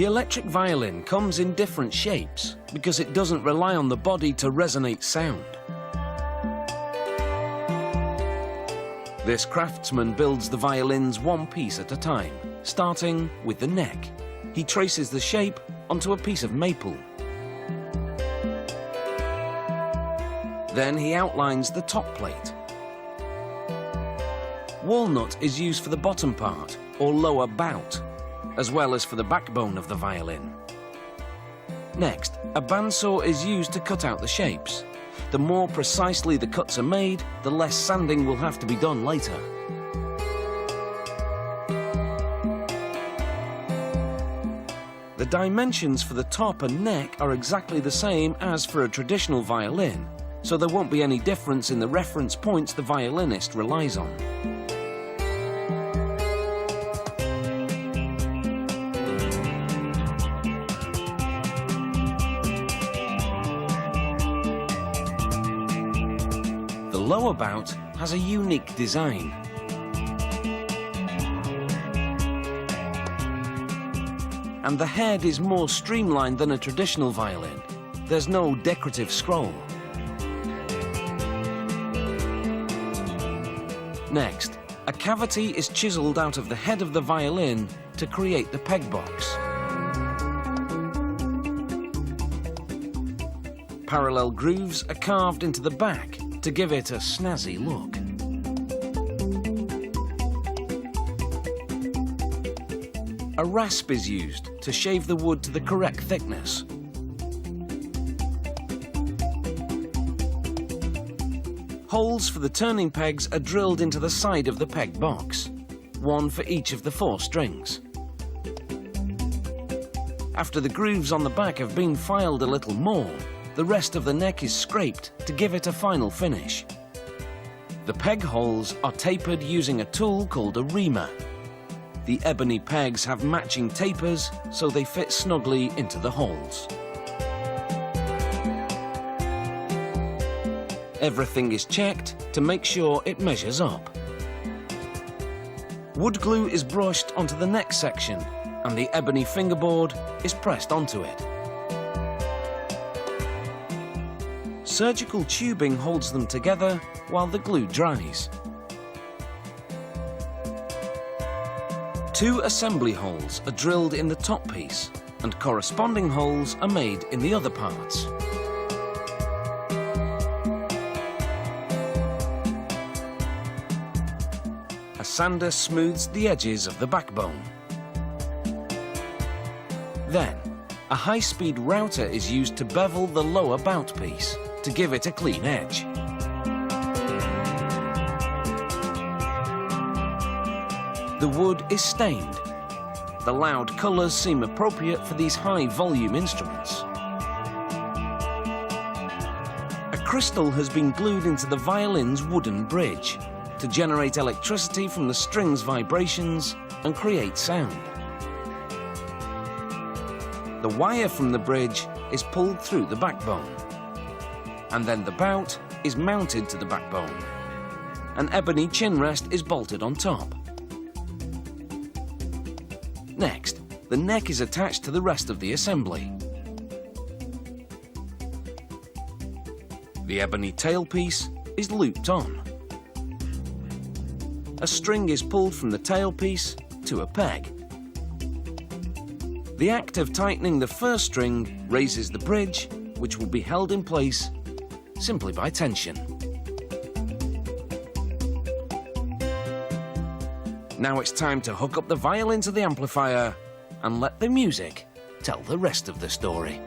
The electric violin comes in different shapes because it doesn't rely on the body to resonate sound. This craftsman builds the violins one piece at a time, starting with the neck. He traces the shape onto a piece of maple. Then he outlines the top plate. Walnut is used for the bottom part, or lower bout, as well as for the backbone of the violin. Next, a bandsaw is used to cut out the shapes. The more precisely the cuts are made, the less sanding will have to be done later. The dimensions for the top and neck are exactly the same as for a traditional violin, so there won't be any difference in the reference points the violinist relies on. The lower bout has a unique design. And the head is more streamlined than a traditional violin. There's no decorative scroll. Next, a cavity is chiseled out of the head of the violin to create the peg box. Parallel grooves are carved into the back to give it a snazzy look. A rasp is used to shave the wood to the correct thickness. Holes for the turning pegs are drilled into the side of the peg box, one for each of the 4 strings. After the grooves on the back have been filed a little more, the rest of the neck is scraped to give it a final finish. The peg holes are tapered using a tool called a reamer. The ebony pegs have matching tapers, so they fit snugly into the holes. Everything is checked to make sure it measures up. Wood glue is brushed onto the neck section, and the ebony fingerboard is pressed onto it. Surgical tubing holds them together while the glue dries. 2 assembly holes are drilled in the top piece, and corresponding holes are made in the other parts. A sander smooths the edges of the backbone. Then, a high-speed router is used to bevel the lower bout piece to give it a clean edge. The wood is stained. The loud colours seem appropriate for these high-volume instruments. A crystal has been glued into the violin's wooden bridge to generate electricity from the strings' vibrations and create sound. The wire from the bridge is pulled through the backbone, and then the bout is mounted to the backbone. An ebony chin rest is bolted on top. Next, the neck is attached to the rest of the assembly. The ebony tailpiece is looped on. A string is pulled from the tailpiece to a peg. The act of tightening the first string raises the bridge, which will be held in place simply by tension. Now it's time to hook up the violin to the amplifier and let the music tell the rest of the story.